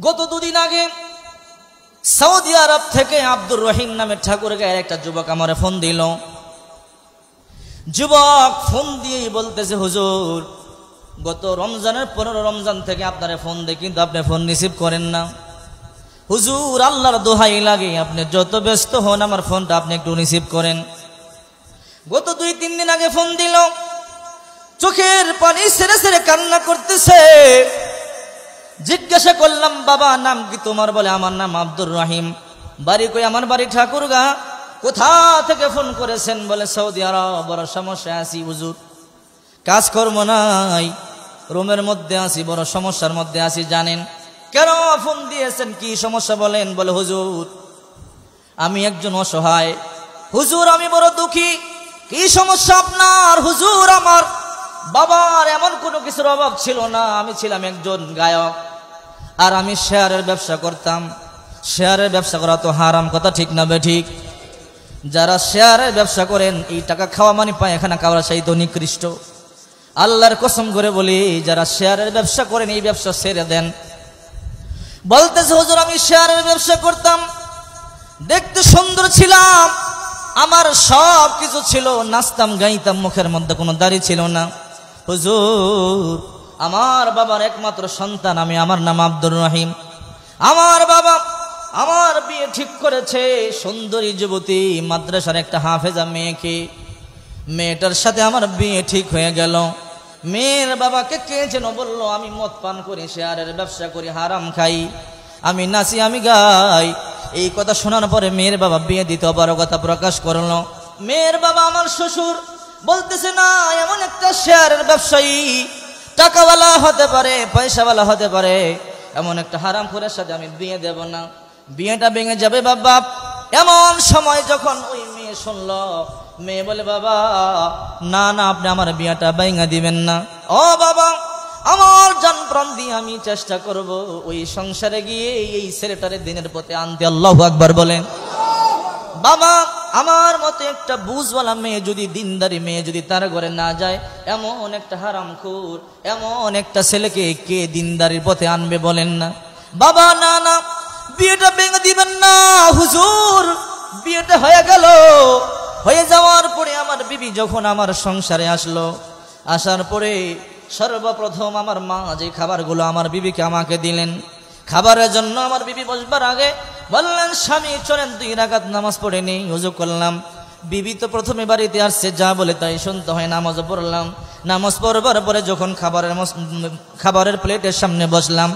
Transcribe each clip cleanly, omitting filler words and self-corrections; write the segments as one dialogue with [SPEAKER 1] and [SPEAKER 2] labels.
[SPEAKER 1] গত দুদিন আগে সৌদি আরব থেকে আব্দুর রহিম নামে ঠাকুরগাঁয়ের একটা যুবক আমারে ফোন দিল। যুবক ফোন দিয়ে বলতেছে, হুজুর গত রমজানের 15 রমজান থেকে আপনারে ফোন দেই, কিন্তু আপনি ফোন রিসিভ করেন না। হুজুর আল্লাহর দোহাই লাগে, আপনি যত ব্যস্ত হন আমার ফোনটা আপনি একটু রিসিভ করেন। গত 2-3 দিন আগে ফোন দিল, চোখের পানি ছেড়ে ছেড়ে কান্না করতেছে। জিজ্ঞাসা করলাম, বাবা নাম কি তোমার? বলে আমার নাম আব্দুর রহিম। বাড়ি কই? আমার বাড়ি ঠাকুরগাঁ। কোথা থেকে ফোন করেছেন? বলে সৌদি আরব, বড় সমস্যা আছি হুজুর, কাজকর্ম নাই, রুমের মধ্যে আছি, বড় সমস্যার মধ্যে আছি। জানেন কেন ফোন দিয়েছেন? কি সমস্যা বলেন? বলে হুজুর আমি একজন অসহায়, হুজুর আমি বড় দুঃখী। কি সমস্যা আপনার? হুজুর আমার বাবার এমন কোনো কিছুর অভাব ছিল না, আমি ছিলাম একজন গায়ক, আর আমি শেয়ারের ব্যবসা করতাম। শেয়ারের ব্যবসা করা তো হারাম, কথা ঠিক না বেঠিক? যারা শেয়ারের ব্যবসা করেন এই টাকা খাওয়া মানে পায়খানা খাওয়া সেই তো নিকৃষ্ট। আল্লাহর কসম করে বলি, যারা শেয়ারের ব্যবসা করেন এই ব্যবসা ছেড়ে দেন। বলতেছে হুজুর আমি শেয়ারের ব্যবসা করতাম, দেখতে সুন্দর ছিলাম, আমার সব কিছু ছিল, নাচতাম গাইতাম, মুখের মধ্যে কোনো দাড়ি ছিল না। হুজুর আমার বাবার একমাত্র সন্তান আমি, আমার নাম আব্দুর রহিম। আমার বাবা আমার বিয়ে ঠিক করেছে সুন্দরী যুবতী মাদ্রাসার একটা হাফেজা মেয়েকে। মেয়েটার সাথে আমার বিয়ে ঠিক হয়ে গেল। মেয়ের বাবাকে কে যেন বললো আমি মদ পান করি, শেয়ারের ব্যবসা করি, হারাম খাই, আমি নাচি, আমি গাই। এই কথা শোনার পরে মেয়ের বাবা বিয়ে দিতে অপারগতা প্রকাশ করলো। মেয়ের বাবা আমার শ্বশুর বলতেছে, না এমন একটা শেয়ারের ব্যবসায়ী টাকাওয়ালা হতে পারে, পয়সাওয়ালা হতে পারে, এমন একটা হারামখোরের সাথে আমি বিয়ে দেব না, বিয়েটা ভেঙে যাবে বাবা। এমন সময় যখন ওই মেয়ে শুনলো, মেয়ে বলে, বাবা না না আপনি আমার বিয়েটা ভেঙে দিবেন না। ও বাবা আমার জান প্রাণ দিয়ে আমি চেষ্টা করব ওই সংসারে গিয়ে এই ছেলেটারে দিনের পথে আনতে। আল্লাহু আকবার বলেন। বাবা আমার মতে একটা বুঝওয়ালা মেয়ে যদি, দিনদারি মেয়ে যদি তার ঘরে না যায়, এমন একটা হারামখোর, এমন একটা ছেলেকে কে দিনদারির পথে আনবে বলেন না? বাবা না না বিয়েটা ভেঙে দিবেন না হুজুর। বিয়েটা হয়ে গেল, হয়ে যাওয়ার পরে আমার বিবি যখন আমার সংসারে আসলো, আসার পরে সর্বপ্রথম আমার মা যে খাবারগুলো আমার বিবিকে আমাকে দিলেন, খাবারের জন্য আমার বিবি বসবার আগে বললেন, স্বামী চলেন 2 রাকাত নামাজ পড়ে নেই। ওযু করলাম। বিবি তো প্রথমে বাড়িতে আসছে, যা বলে তাই শুনতে হয়। নামাজও পড়লাম। নামাজ পড়বার পরে যখন খাবারের প্লেটের সামনে বসলাম,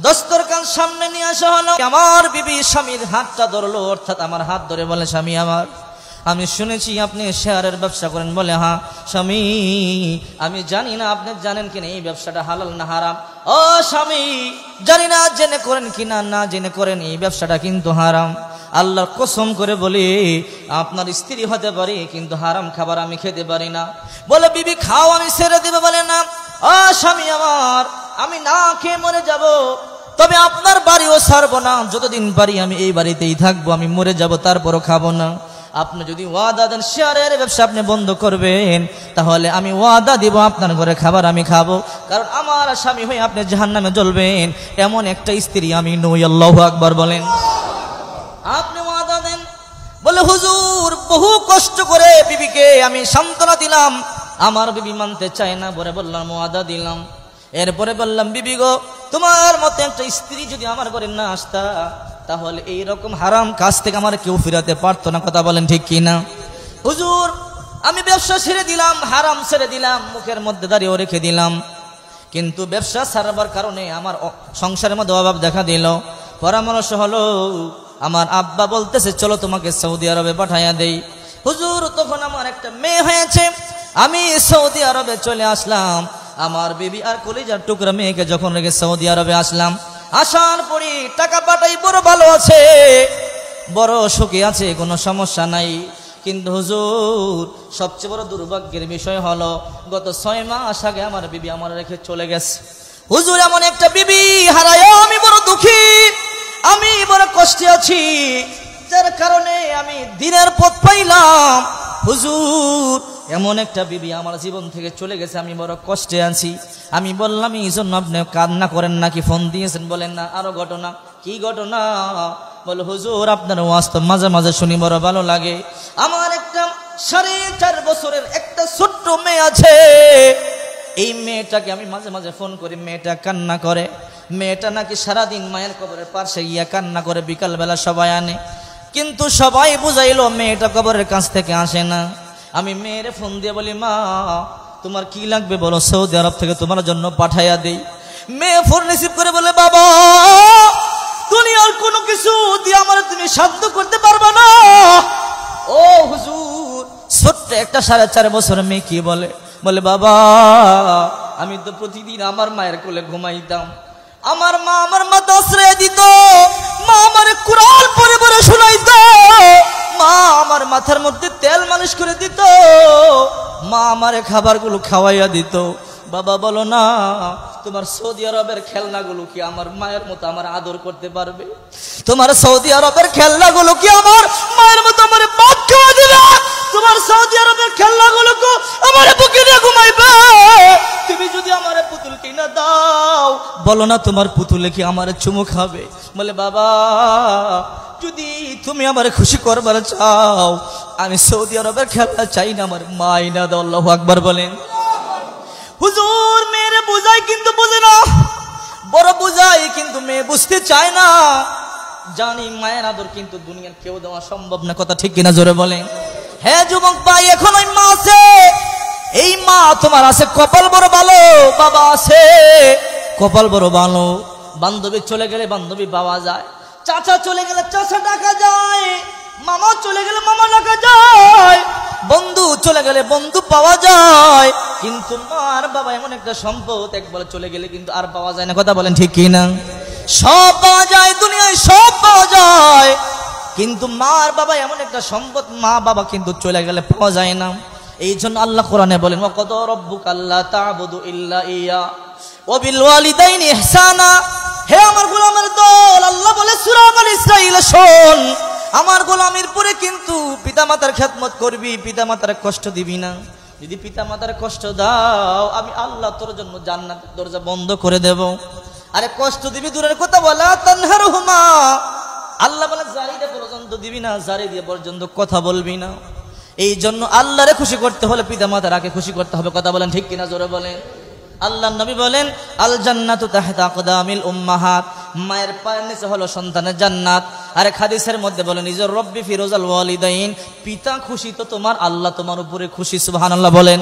[SPEAKER 1] দস্তরখান সামনে নিয়ে আসা হলো। আমার বিবি স্বামীর হাতটা ধরলো, অর্থাৎ আমার হাত ধরে বলে, স্বামী আমার আমি শুনেছি আপনি শেয়ারের ব্যবসা করেন। বলে হ্যাঁ। স্বামী আমি জানি না আপনি জানেন কিনা এই ব্যবসাটা হালাল না হারাম। ও স্বামী জানি না জেনে করেন কিনা, না জেনে করেন এই ব্যবসাটা কিন্তু হারাম। আল্লাহর কসম করে বলি আপনার স্ত্রী হতে পারি, কিন্তু হারাম খাবার আমি খেতে পারি না। বলে বিবি খাও আমি ছেড়ে দেবে। বলে না। ও স্বামী আমার আমি না খেয়ে মরে যাব, তবে আপনার বাড়িও ছাড়বো না, যতদিন পারি আমি এই বাড়িতেই থাকবো, আমি মরে যাব তারপরও খাবো না। আপনি যদি ওয়াদা দেন শেয়ারের ব্যবসা আপনি বন্ধ করবেন, তাহলে আমি ওয়াদা দিব আপনার ঘরে খাবার আমি খাবো, কারণ আমার স্বামী হয়ে আপনি জাহান্নামে জ্বলবেন এমন একটা স্ত্রী আমি নই। আল্লাহু আকবার বলেন। আপনি ওয়াদা দেন। বলে হুজুর বহু কষ্ট করে বিবিকে আমি সান্ত্বনা দিলাম, আমার বিবি মানতে চায় না। পরে বললাম ওয়াদা দিলাম। এরপরে বললাম, বিবি গো তোমার মতো একটা স্ত্রী যদি আমার ঘরে না আসতা, তাহলে এইরকম হারাম কাজ থেকে আমার কেউ ফিরাতে পারতো না। কথা বলেন ঠিক কিনা? হুজুর আমি ব্যবসা ছেড়ে দিলাম, হারাম ছেড়ে দিলাম, মুখের মধ্যে দাঁড়িয়েও রেখে দিলাম, কিন্তু ব্যবসা ছাড়বার কারণে আমার সংসারের মধ্যে অভাব দেখা দিল। পরামর্শ হলো, আমার আব্বা বলতেছে চলো তোমাকে সৌদি আরবে পাঠাইয়া দেই। হুজুর তখন আমার একটা মেয়ে হয়েছে, আমি সৌদি আরবে চলে আসলাম। আমার বিবি আর কলিজার টুকরা মেয়েকে যখন রেখে সৌদি আরবে আসলাম, আসার পরে টাকা পাঠাই বড় ভালো আছে, বড় সুখী আছে, কোনো সমস্যা নাই। কিন্তু হুজুর সবচেয়ে বড় দুর্ভাগ্যের বিষয় হলো গত 6 মাস আগে আমার বিবি আমার রেখে চলে গেছে। হুজুর এমন একটা বিবি হারায় আমি বড় দুঃখী, আমি বড় কষ্টে আছি, যার কারণে আমি দিনের পথ পাইলাম। হুজুর এমন একটা বিবি আমার জীবন থেকে চলে গেছে, আমি বড় কষ্টে আছি। আমি বললাম এই জন্য আপনি কান্না করেন নাকি ফোন দিয়েছেন? বলেন না। আরো ঘটনা। কি ঘটনা? বল হুজুর আপনার ওয়াজ তো মাঝে মাঝে শুনি, বড় ভালো লাগে। আমার একটা 4.5 বছরের একটা ছোট্ট মেয়ে আছে, এই মেয়েটাকে আমি মাঝে মাঝে ফোন করি, মেয়েটা কান্না করে। মেয়েটা নাকি সারাদিন মায়ের কবরের পাশে গিয়া কান্না করে, বিকালবেলা সবাই আনে, কিন্তু সবাই বুঝাইলো মেয়েটা কবরের কাছ থেকে আসে না। আমি মেয়েরে ফোন দিয়ে বলি, মা তোমার কি লাগবে বলো, সৌদি আরব থেকে তোমার জন্য পাঠাইয়া দেই। মেয়ে ফোন রিসিভ করে বলে, বাবা দুনিয়ার কোনো কিছু দিয়ে আমার তুমি শান্ত করতে পারবা না। ও হুজুর, ছোট্ট একটা 4.5 বছরের মেয়ে কি বলে? বলে বাবা আমি তো প্রতিদিন আমার মায়ের কোলে ঘুমাইতাম, আমার মা আমার মাথা আশ্রয় দিত, মা আমার কুরআন পড়ে পড়ে শোনাইত, মা আমার মাথার মধ্যে তেল মালিশ করে দিত, মা আমার খাবারগুলো খাওয়াইয়া দিত। বাবা বলো না, তোমার সৌদি আরবের খেলনাগুলো কি আমার মায়ের মতো আমার আদর করতে পারবে? তোমার সৌদি আরবের খেলনাগুলো কি আমার মায়ের মতো আমার ভাত খাওয়া দিবে? তোমার সৌদি আরবের খেলনাগুলো কি আমার বুকে দিয়ে ঘুমাইবে? তুমি যদি আমার পুতুল কিনা দাও, বলো না তোমার পুতুলে কি আমার চুমু খাবে? বলে বাবা যদি তুমি আমার খুশি করবার চাও, আমি সৌদি আরবের খেলনা চাই না, আমার মাই না দাও। আল্লাহু আকবার বলেন। হুজুর মেয়েরে বুঝাই কিন্তু বুঝে না, বড় বুঝাই কিন্তু মেয়ে বুঝতে চায় না। জানি মায়ের আদর কিন্তু দুনিয়ার কেউ দেওয়া সম্ভব না, কথা ঠিক কিনা জোরে বলেন। হ্যাঁ যুবক ভাই, এখন ওই মা আছে, এই মা তোমার আছে কপাল বড় ভালো, বাবা আছে কপাল বড় ভালো। বান্ধবী চলে গেলে বান্ধবী পাওয়া যায়, চাচা চলে গেলে চাচা ডাকা যায়, মামা চলে গেলে মামা ডাকা যায়, বন্ধু চলে গেলে বন্ধু পাওয়া যায়। কিন্তু মার বাবা এমন একটা সম্পদ, একবার চলে গেলে কিন্তু আর পাওয়া যায় না, কথা বলেন ঠিক কি না? সব পাওয়া যায় দুনিয়ায়, সব পাওয়া যায়, কিন্তু মার বাবা এমন একটা সম্পদ, মা বাবা কিন্তু চলে গেলে পাওয়া যায় না। এই জন্য আল্লাহ কোরআনে বলেন, ওয়া ক্বাদা রাব্বুকা আল্লা তা'বুদু ইল্লা ইয়্যা ওয়া বিল ওয়ালিদাইনি ইহসানা। হে আমার গোলামের দল, আল্লাহ বলে সূরা বনী ইসরাঈল, শোন আমার গোলামের পরে কিন্তু পিতামাতার খেদমত করবি, পিতামাতার কষ্ট দিবি না। যদি পিতামাতার কষ্ট দাও, আমি আল্লাহ তোর জন্য জান্নাতের দরজা বন্ধ করে দেব। আরে কষ্ট দিবি দূরের কথা, বলা তানহারহুমা, আল্লাহ বলে জারি দিয়ে পর্যন্ত দিবি না, জারি দিয়ে পর্যন্ত কথা বলবি না। এই জন্য আল্লাহরে খুশি করতে হলে পিতামাতার আগে খুশি করতে হবে, কথা বলেন ঠিক কিনা জোরে বলেন। আল্লাহ নবী বলেন, আল জান্নাতু তাহতা আকদামিল উম্মাহাত, মায়ের পায়ের নিচে হলো সন্তানের জান্নাত। আরে হাদিসের মধ্যে বলেন, নিজের রব্বি ফিরোজাল ওয়ালিদাইন, পিতা খুশি তো তোমার আল্লাহ তোমার উপরে খুশি, সুবহানাল্লাহ বলেন।